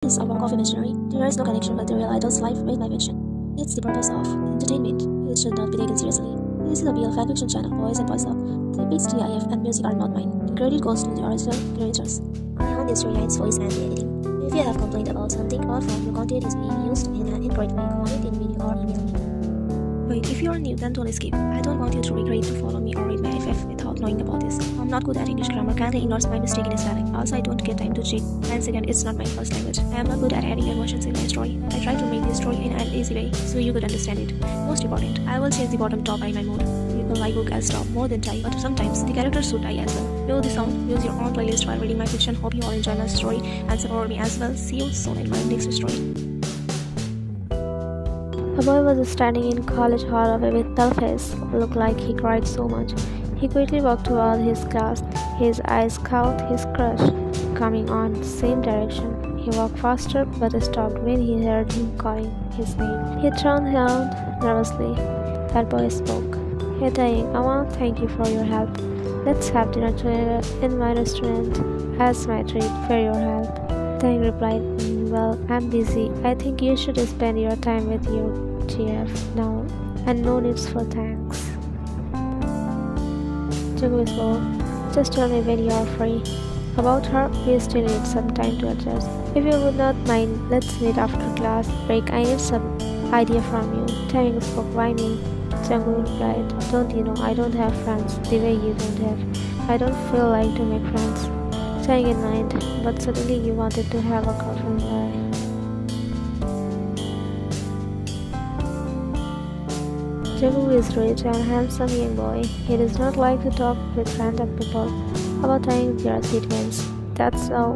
is our coffee missionary. There is no connection with the real idol's life with my fiction. It's the purpose of entertainment. It should not be taken seriously. This is a BL fanfiction channel, boys and boys love. The pics, TIF, and music are not mine. The credit goes to the original creators. I own the storylines, voice, and the editing. If you have complained about something or found your content is being used in an incorrect way, comment in video or email me. Wait, if you are new, then don't skip. I don't want you to regret to follow me or read my FF without knowing about this. I'm not good at English grammar, kindly ignores my mistake in spelling. Also, I don't get time to cheat. And second, it's not my first language. I am not good at adding emotions in my story. I try to make this story in an easy way, so you could understand it. Most important, I will change the bottom top by my mood. People like book as top more than tie, but sometimes the characters should tie as well. Know the sound, use your own playlist while reading my fiction. Hope you all enjoy my story and support me as well. See you soon in my next story. A boy was standing in college hall with dull face, looked like he cried so much. He quickly walked toward his class, his eyes caught his crush, coming on the same direction. He walked faster but stopped when he heard him calling his name. He turned around nervously. That boy spoke. "Hey Taekook, I want to thank you for your help. Let's have dinner together in my restaurant as my treat for your help." Taekook replied, "Well, I'm busy. I think you should spend your time with your GF now, and no needs for thanks." Jungkook spoke, "Just tell me when you are free. About her, we still need some time to adjust. If you would not mind, let's meet after class break. I need some idea from you." Taekook spoke, "Why me?" Jungkook replied, "Don't you know I don't have friends the way you don't have. I don't feel like to make friends." Taekook in mind, but suddenly you wanted to have a girlfriend. Why? Jungkook is rich and handsome young boy. He does not like to talk with random people about Taekook. They are seatmates. That's how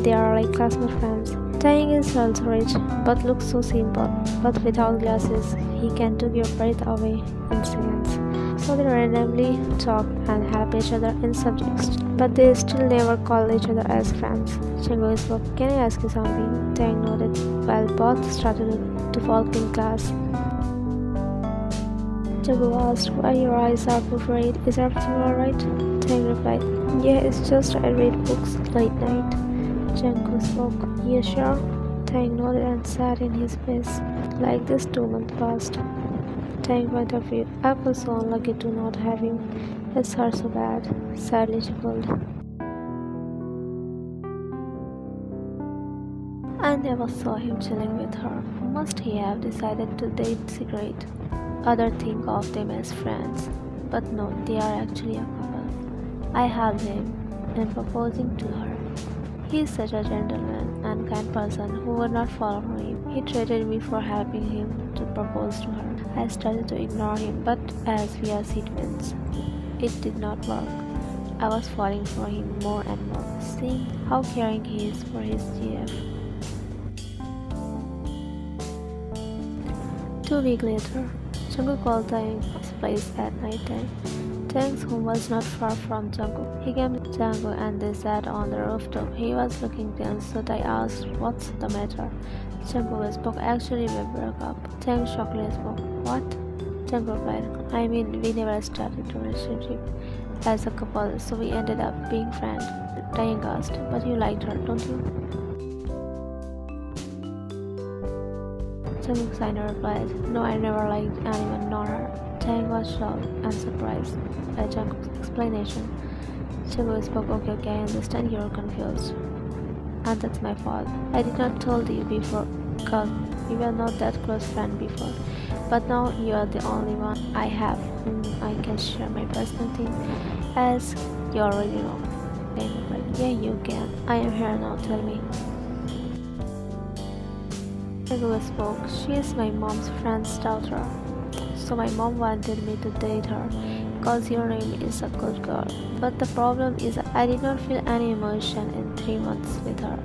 they are like classmate friends. Taekook is also rich, but looks so simple. But without glasses, he can take your breath away in seconds. So they randomly talk and help each other in subjects, but they still never call each other as friends. Jungkook spoke, "Can I ask you something?" Taekook nodded while both started to fall in class. Jungkook asked, "Why your eyes are so red? Is everything alright?" Taekook replied, "Yeah, it's just I read books late night." Jungkook spoke, "You sure?" Taekook nodded and sat in his place. Like this 2 months passed. Taekook point of view, "I feel so unlucky to not have you. It's hurt so bad." Sadly she pulled. "I never saw him chilling with her. Must he have decided to date secret? Others think of them as friends, but no, they are actually a couple. I helped him in proposing to her. He is such a gentleman and kind person who would not fall for him. He treated me for helping him to propose to her. I started to ignore him, but as we are seatmates, it did not work. I was falling for him more and more, seeing how caring he is for his GF." 2 weeks later, Jungkook called Taekook's place at night time. Taekook's home was not far from Jungkook. He came to Jungkook and they sat on the rooftop. He was looking tense, so I asked, "What's the matter?" Jungkook spoke, "Actually, we broke up." Taekook shockingly spoke, "What?" Jungkook replied, "I mean, we never started a relationship as a couple, so we ended up being friends." Taekook asked, "But you liked her, don't you?" Jungkook signer replied, "No, I never liked anyone nor her." Taekook was shocked and surprised by Jungkook's explanation. Jungkook spoke, Okay, I understand you're confused. And that's my fault. I did not told you before because we were not that close friend before. But now you are the only one I have whom I can share my personal thing, as you already know." Taekook replied, "Yeah, you can. I am here now, tell me." Taekook spoke, "She is my mom's friend's daughter. So my mom wanted me to date her because your name is a good girl. But the problem is I did not feel any emotion in 3 months with her.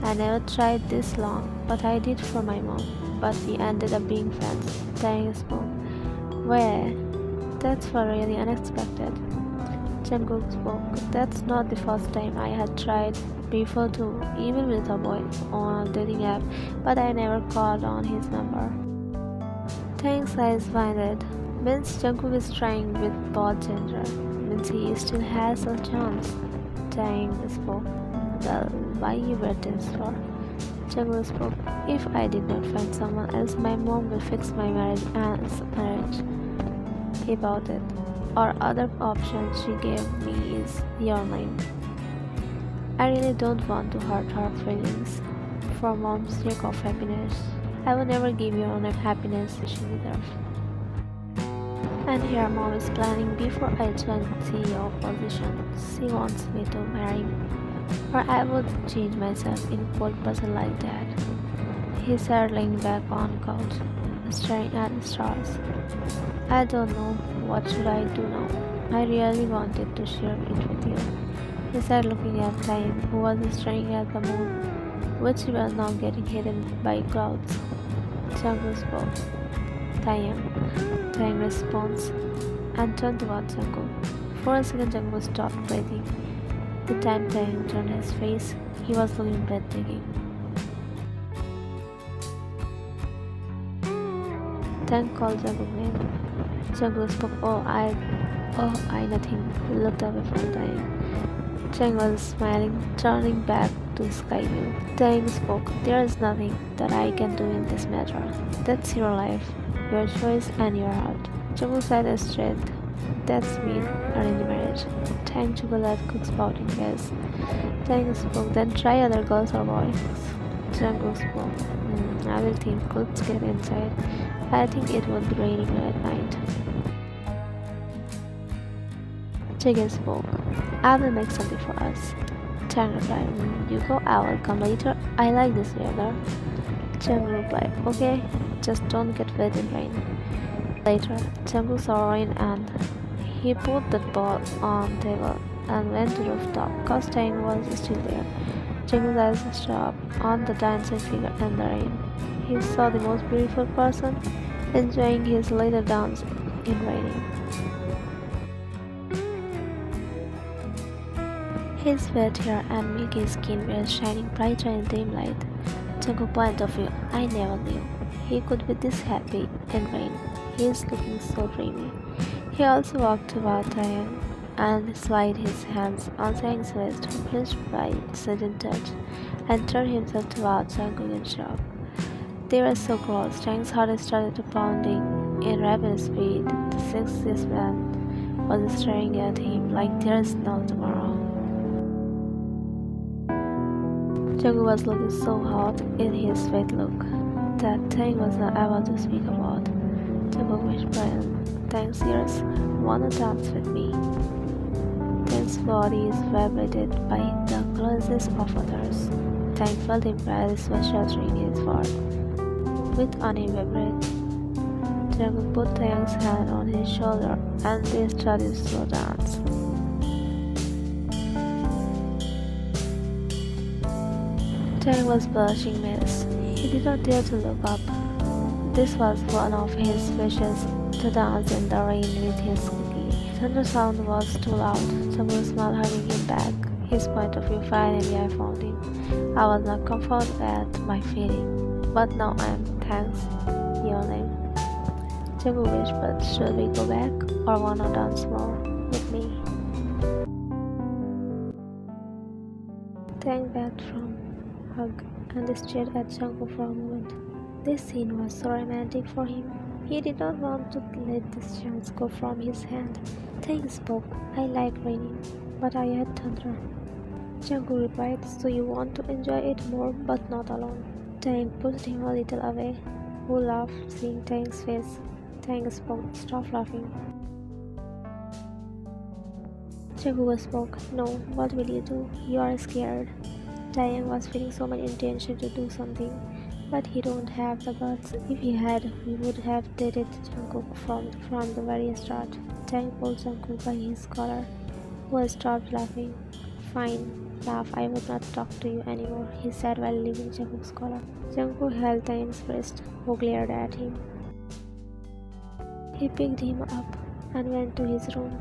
I never tried this long, but I did for my mom. But we ended up being friends." Taekook spoke, "Where? That's for really unexpected." Jungkook spoke, "That's not the first time. I had tried before too, even with a boy on a dating app, but I never called on his number." Taekook's eyes widened. Means Jungkook is trying with both gender. Means he still has a chance. Taekook spoke, "Well, why you were tense for?" Jungkook spoke. If I did not find someone else, my mom will fix my marriage as marriage. He pouted. Or other option she gave me is your name. I really don't want to hurt her feelings. For mom's sake of happiness, I will never give your name happiness she deserves. And here mom is planning before I join CEO position. She wants me to marry me. Or I would change myself in cold person like that. He said laying back on couch, staring at the stars. I don't know, what should I do now? I really wanted to share it with you. He said looking at time, who was staring at the moon, which was now getting hidden by clouds. Jungkook spoke. Taeyang. Taeyang responds and turned towards Jungkook. For a second Jungkook stopped breathing. The time Taeyang turned his face, he was looking breathtaking. Taeyang called Jungkook name. Jungkook spoke, oh I nothing. He looked away from Taeyang. Taeyang was smiling, turning back to sky view. Taeyang spoke, there is nothing that I can do in this matter. That's your life, your choice and your heart. Jungkook said straight, that's mean, arranged marriage. Taeyang took a let Cook's spouting face. Taeyang spoke, then try other girls or boys. Jungkook spoke, I will think, let's get inside. I think it would be raining at night. Taeyang spoke, I will make something for us. Taeyang replied, you go, I will come later. I like this weather. Jungkook replied, okay, just don't get wet in rain. Later, Jungkook saw rain and he put the ball on the table and went to the rooftop cause Taeyang was still there. Jungkook's eyes stopped on the dancing figure in the rain. He saw the most beautiful person enjoying his little dance in raining. His wet hair and milky skin were shining brighter in dim light. Jungkook's point of view, I never knew he could be this happy in rain. He is looking so dreamy. He also walked toward Taeyang and slid his hands on Taeyang's waist, pleased by the sudden touch, and turned himself towards Jungkook in shock. They were so close, Taeyang's heart started pounding in rapid speed. The sexiest man was staring at him like there is no tomorrow. Jungkook was looking so hot in his sweet look that Taeyang was not able to speak about. Jungkook whispered, thanks ears, wanna dance with me? Taeyang's body is vibrated by the caresses of others. Taeyang felt impressed by sheltering his forehead with uneven breath. Jungkook put Taeyang's hand on his shoulder and they started to slow dance. Taeyang was blushing mess. He did not dare to look up. This was one of his wishes, to dance in the rain with his cookie. Thunder sound was too loud. Jungkook smiled, hugging him back. His point of view, finally I found him. I was not comforted at my feeling, but now I am. Thanks. Your name. Jungkook whispered, should we go back or wanna dance more with me? Taeyang backed from hug and stared at Jungkook for a moment. This scene was so romantic for him. He did not want to let this chance go from his hand. Taeyang spoke, I like raining, but I hate thunder. Jungkook replied, so you want to enjoy it more but not alone. Taeyang pushed him a little away, who laughed seeing Taeyang's face. Taeyang spoke, stop laughing. Jungkook spoke, no, what will you do? You are scared. Taeyang was feeling so much intention to do something, but he don't have the guts. If he had, he would have dated Jungkook from the very start. Taeyang pulled Jungkook by his collar, who stopped laughing. Fine, laugh, I would not talk to you anymore, he said while leaving Jungkook's collar. Jungkook held Taeyang's wrist, who glared at him. He picked him up and went to his room.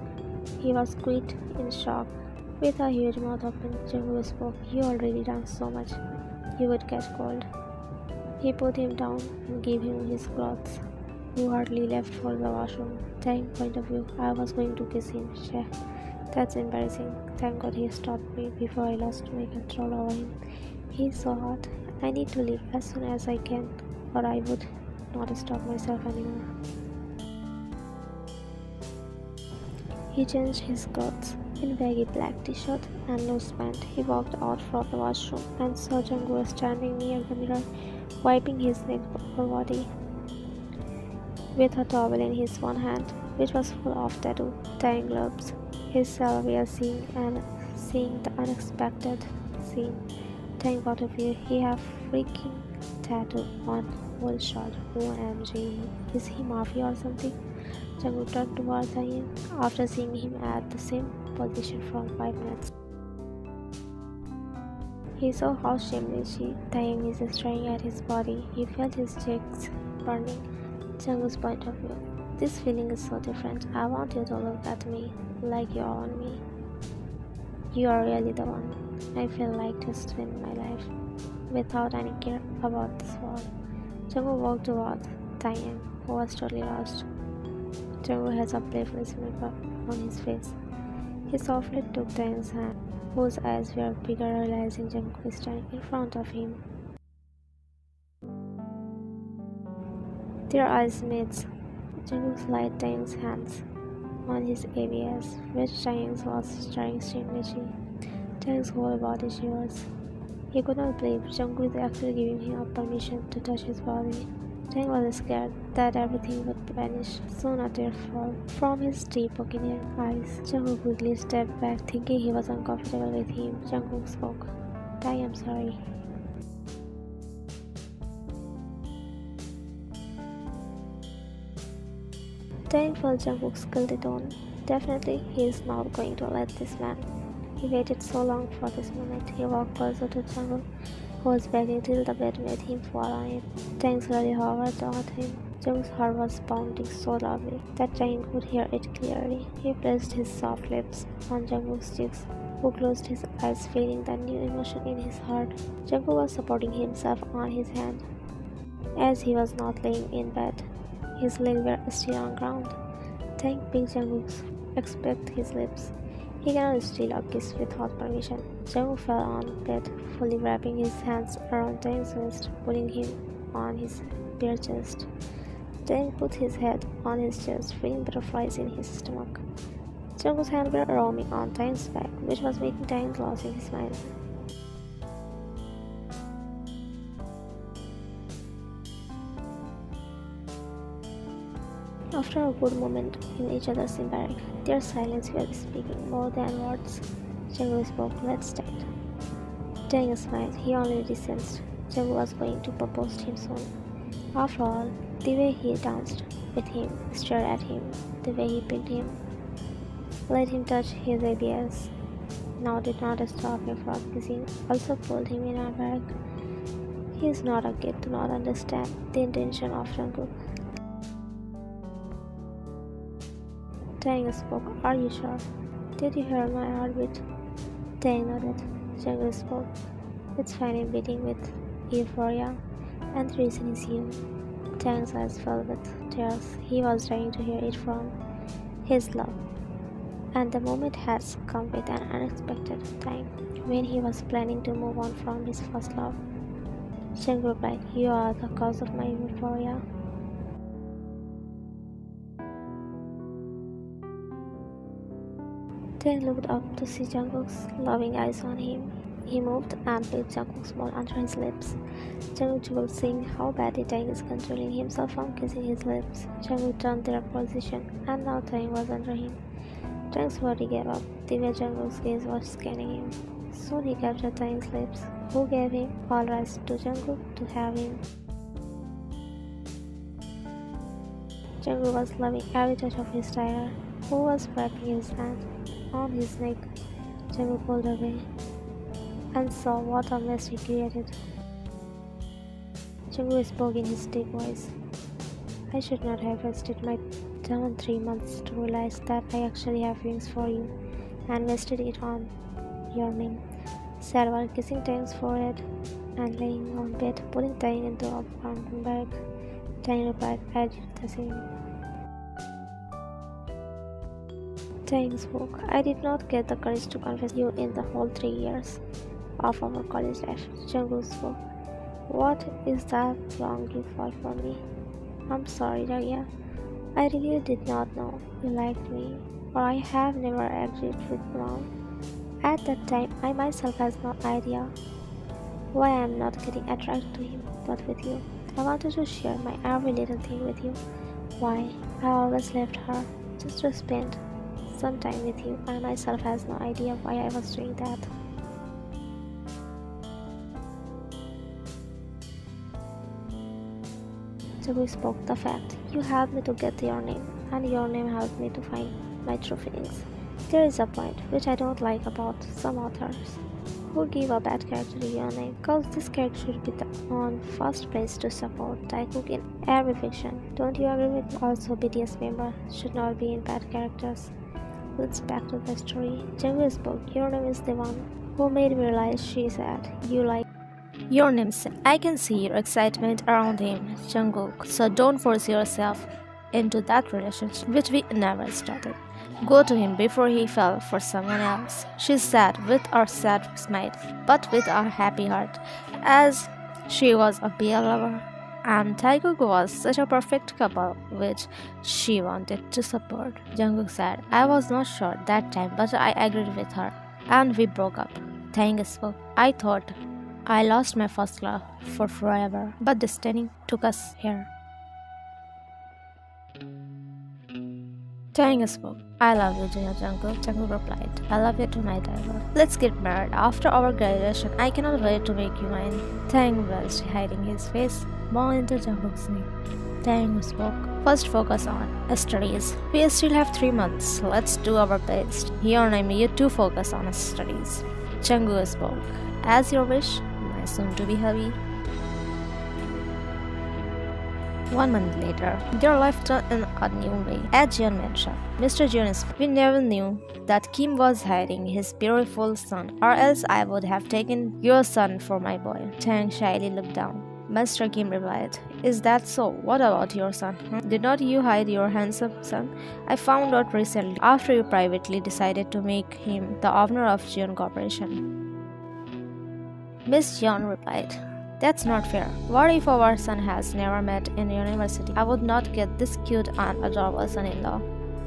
He was quite in shock. With a huge mouth open, Jungkook spoke, you already danced so much, you would get cold. He put him down and gave him his clothes, who hardly left for the washroom. Taeyang's point of view, I was going to kiss him, That's embarrassing. Thank God he stopped me before I lost my control over him. He's so hot. I need to leave as soon as I can, or I would not stop myself anymore. He changed his clothes. In baggy black t-shirt and loose pant, he walked out from the washroom and saw Jungkook standing near the mirror, wiping his neck or body with a towel in his one hand, which was full of tattoo, tying gloves. His Sylvia seeing the unexpected scene. Thank God of you, he have freaking tattoo on whole shot. OMG, is he mafia or something? Jungkook turned towards him after seeing him at the same position for 5 minutes. He saw how shamelessly Taekook is staring at his body. He felt his cheeks burning. Jungkook's point of view. This feeling is so different. I want you to look at me like you are on me. You are really the one. I feel like to spend my life without any care about this world. Jungkook walked toward Taekook, who was totally lost. Jungkook has a playful smile on his face. He softly took Taekook's hand, whose eyes were bigger, realizing Jungkook was standing in front of him. Their eyes met. Jungkook slid Taekook's hands on his ABS, which Taekook was staring shamelessly. Taekook's whole body shivers. He could not believe Jungkook is actually giving him permission to touch his body. Taekook was scared that everything would vanish soon after fall from his deep-opening eyes. Jungkook quickly stepped back, thinking he was uncomfortable with him. Jungkook spoke. "I am sorry." Taekook felt Jungkook's guilty tone. Definitely, he is not going to let this man. He waited so long for this moment. He walked closer to Jungkook, who was begging till the bed made him fall on it. Taekook slowly hovered on him. Jungkook's heart was pounding so loudly that Taekook could hear it clearly. He pressed his soft lips on Jungkook's cheeks, who closed his eyes, feeling the new emotion in his heart. Jungkook was supporting himself on his hand, as he was not laying in bed. His legs were still on ground. Taekook picked Jungkook's expect his lips. He cannot steal a kiss without permission. Jungkook fell on bed, fully wrapping his hands around Taekook's waist, pulling him on his bare chest. Taekook put his head on his chest, feeling butterflies in his stomach. Jungkook's hands were roaming on Taekook's back, which was making Taekook losing his mind. After a good moment in each other's embarrass, their silence were speaking more than words. Jungkook spoke, "Let's date." Taekook smiled. He already sensed Jungkook was going to propose to him soon. After all, the way he danced with him, stared at him, the way he picked him, let him touch his ABS, now did not stop him from kissing, also pulled him in her back. He is not a kid to not understand the intention of Jungkook. Taekook spoke, "Are you sure? Did you hear my heartbeat?" Taekook nodded. Jungkook spoke, "It's fine, I'm beating with Euphoria, and the reason is you." Taekook's eyes filled with tears. He was trying to hear it from his love, and the moment has come with an unexpected time when he was planning to move on from his first love. Jungkook replied, "You are the cause of my euphoria." Taekook looked up to see Jungkook's loving eyes on him. He moved and placed Jungkook's mouth under his lips. Jungkook chuckled, seeing how badly Taekook is controlling himself from kissing his lips. Jungkook turned their position, and now Taekook was under him. Taekook's body gave up, the way Jungkook's gaze was scanning him. Soon he captured Taekook's lips, who gave him all rights to Jungkook to have him. Jungkook was loving every touch of his tiger, who was wrapping his hand on his neck. Jungkook pulled away and saw what a mess he created. Jungkook spoke in his deep voice. "I should not have wasted my 3 months to realize that I actually have feelings for you, and wasted it on your name," said while kissing Taekook's forehead and laying on bed, pulling Taekook into a bouncing bag. Taekook replied, "I did the same." Thanks, book. I did not get the courage to confess you in the whole 3 years of our college life. Jungkook spoke. What is that long you fought for me? I'm sorry, Raya. I really did not know you liked me, or I have never agreed with mom. At that time, I myself has no idea why I am not getting attracted to him, but with you. I wanted to share my every little thing with you. Why I always left her just to spend some time with you. I myself has no idea why I was doing that. So we spoke the fact. You helped me to get your name, and your name helped me to find my true feelings. There is a point which I don't like about some authors who give a bad character to your name, cause this character should be the on first place to support Taekook in every fiction. Don't you agree with me? Also, BTS member should not be in bad characters. Let's back to the story. Jungkook spoke. Your name is the one who made me realize she said you like Your name's I can see your excitement around him, Jungkook, so don't force yourself into that relationship which we never started. Go to him before he fell for someone else. She said with a sad smile, but with a happy heart, as she was a BL lover, and Taekook was such a perfect couple which she wanted to support. Jungkook said, I was not sure that time, but I agreed with her, and we broke up. Thanks, I thought I lost my first love for forever, but destiny took us here. Taekook spoke. I love you, Jungkook. Jungkook replied, I love you tonight, Ivor. Let's get married. After our graduation, I cannot wait to make you mine. Taekook was hiding his face more into Jungkook's knee. Taekook spoke. First focus on studies. We still have 3 months. Let's do our best. Your name, you too focus on studies. Jungkook spoke. As your wish, my soon-to-be hubby. 1 month later, their life turned in a new way. At Jeon mentioned, Mr. Jeon spoke. We never knew that Kim was hiding his beautiful son, or else I would have taken your son for my boy. Tang shyly looked down. Mr. Kim replied, Is that so? What about your son? Did not you hide your handsome son? I found out recently after you privately decided to make him the owner of Jeon Corporation. Miss Jeon replied, That's not fair. What if our son has never met in university? I would not get this cute and adorable son-in-law.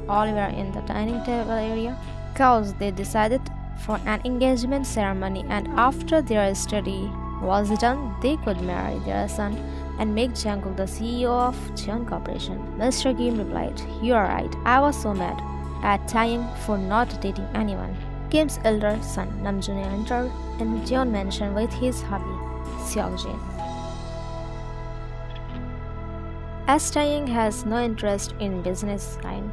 All were in the dining table area, cause they decided for an engagement ceremony, and after their study was done, they could marry their son and make Jungkook the CEO of Jeon Corporation. Mr. Kim replied, You are right. I was so mad at Taeyang for not dating anyone. Kim's elder son Namjoon entered in Jeon mansion with his hubby Seokjin. As Taeyang has no interest in business line,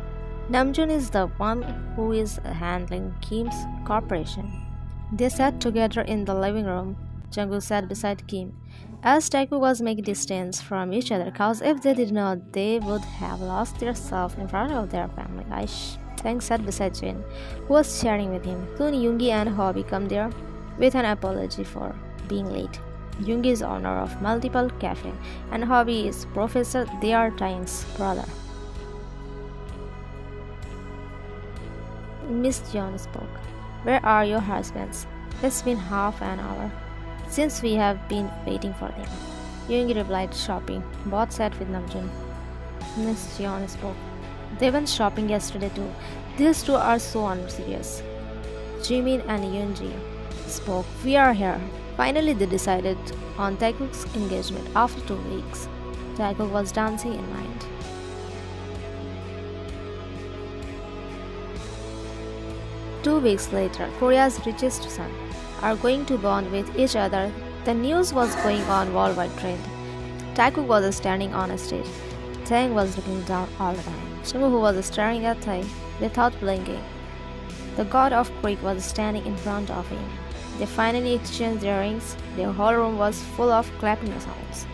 Namjoon is the one who is handling Kim's corporation. They sat together in the living room. Jungkook sat beside Kim, as Taekook was making distance from each other, cause if they did not, they would have lost their self in front of their family. Taeyang sat beside Jin, who was chatting with him. Soon Yoongi and Hobby come there with an apology for being late. Yoongi is owner of multiple cafes, and Hobby is professor. They are Taeyang's brother. Miss Jeon spoke. Where are your husbands? It's been half an hour since we have been waiting for them. Yoongi replied, shopping. Both sat with Namjoon. Miss Jeon spoke. They went shopping yesterday too. These two are so unserious. Jimin and Yoonji spoke. We are here. Finally, they decided on Taekook's engagement after 2 weeks. Taekook was dancing in mind. Two weeks later, Korea's richest son are going to bond with each other. The news was going on worldwide trend. Taekook was standing on a stage. Taeyang was looking down all the time. Jungkook, who was staring at Tae without blinking. The god of Greek was standing in front of him. They finally exchanged their rings. Their whole room was full of clapping sounds.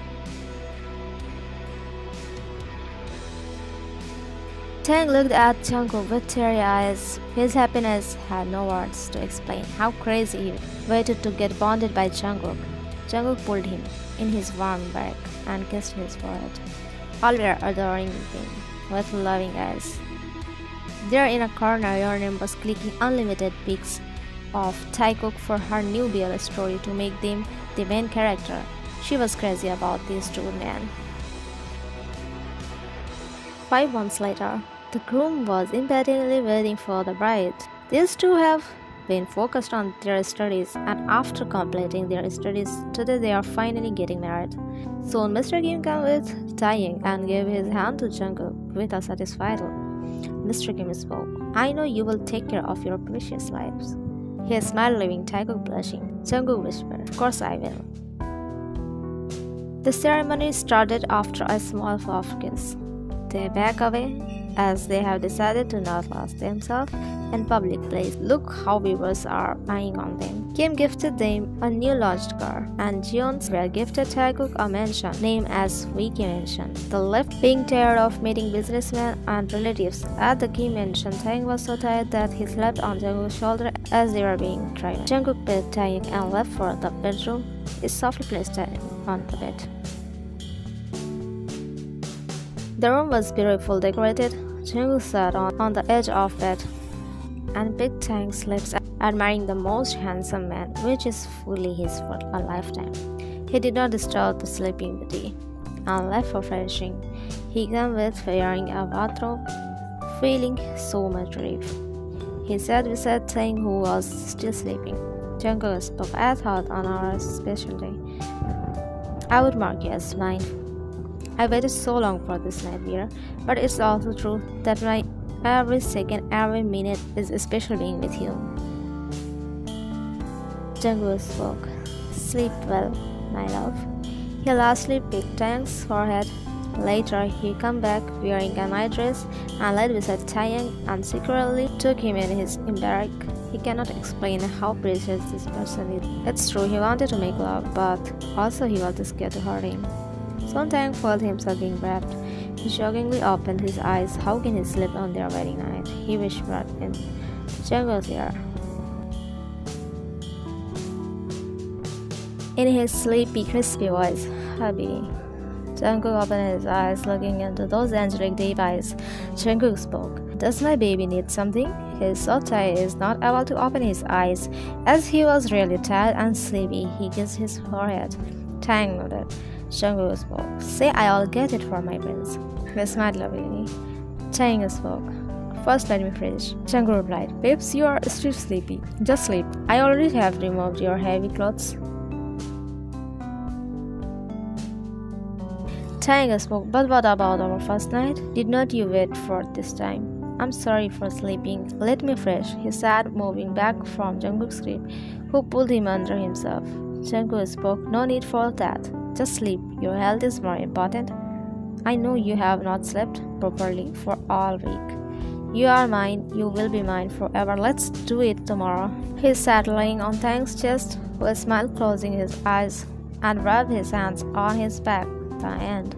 Taeyang looked at Jungkook with teary eyes. His happiness had no words to explain how crazy he waited to get bonded by Jungkook. Jungkook pulled him in his warm back and kissed his forehead. All were adoring him with loving eyes. There in a corner, Yeonam was clicking unlimited pics of Taekook for her new BL story to make them the main character. She was crazy about these two men. 5 months later, the groom was impatiently waiting for the bride. These two have been focused on their studies, and after completing their studies, today they are finally getting married. Soon Mr. Kim came with Taeyang and gave his hand to Jungkook with a satisfied look. Mr. Kim spoke, "I know you will take care of your precious lives." He smiled, leaving Taekook blushing. Jungkook whispered, "Of course I will." The ceremony started after a small soft kiss. They back away as they have decided to not lose themselves in public place. Look how viewers are eyeing on them. Kim gifted them a new launched car, and Jeons were gifted Taekook a mansion named as Wiki Mansion. The left being tired of meeting businessmen and relatives. At the Kim Mansion, Taeyang was so tired that he slept on Jungkook's shoulder as they were being tried. Jungkook paid Taeyang and left for the bedroom. He softly placed Taeyang on the bed. The room was beautifully decorated. Jungkook sat on the edge of bed and picked Taeyang's lips, admiring the most handsome man, which is fully his for a lifetime. He did not disturb the sleeping beauty and left for freshing. He came with wearing a bathrobe, feeling so much relief. He sat beside Taeyang, who was still sleeping. Jungkook spoke, "I thought on our special day I would mark you as mine. I waited so long for this night, dear, but it's also true that my every second, every minute is special being with you." Jungkook spoke, "Sleep well, my love." He lastly picked Taeyang's forehead. Later, he came back wearing a night dress and laid beside Taeyang and secretly took him in his barrack. He cannot explain how precious this person is. It's true he wanted to make love, but also he was scared to hurt him. Soon Taeyang felt himself being wrapped. He shockingly opened his eyes. How can he sleep on their wedding night? He whispered in Jungkook's ear. In his sleepy, crispy voice, "Hubby." Jungkook opened his eyes, looking into those angelic deep eyes. Jungkook spoke, "Does my baby need something?" He is so tired he is not able to open his eyes. As he was really tired and sleepy, he kissed his forehead. Taeyang nodded. Jungkook spoke, "Say I'll get it for my prince." He smiled lovingly. Taeyang spoke, "First let me finish." Jungkook replied, "Babes, you are still sleepy. Just sleep. I already have removed your heavy clothes." Taeyang spoke, "But what about our first night? Did not you wait for this time?" "I'm sorry for sleeping. Let me fresh," he said, moving back from Jungkook's grip, who pulled him under himself. Jungkook spoke, "No need for that. Just sleep. Your health is more important. I know you have not slept properly for all week. You are mine. You will be mine forever. Let's do it tomorrow." He sat lying on Taeyang's chest, who smiled, closing his eyes, and rubbed his hands on his back. The end.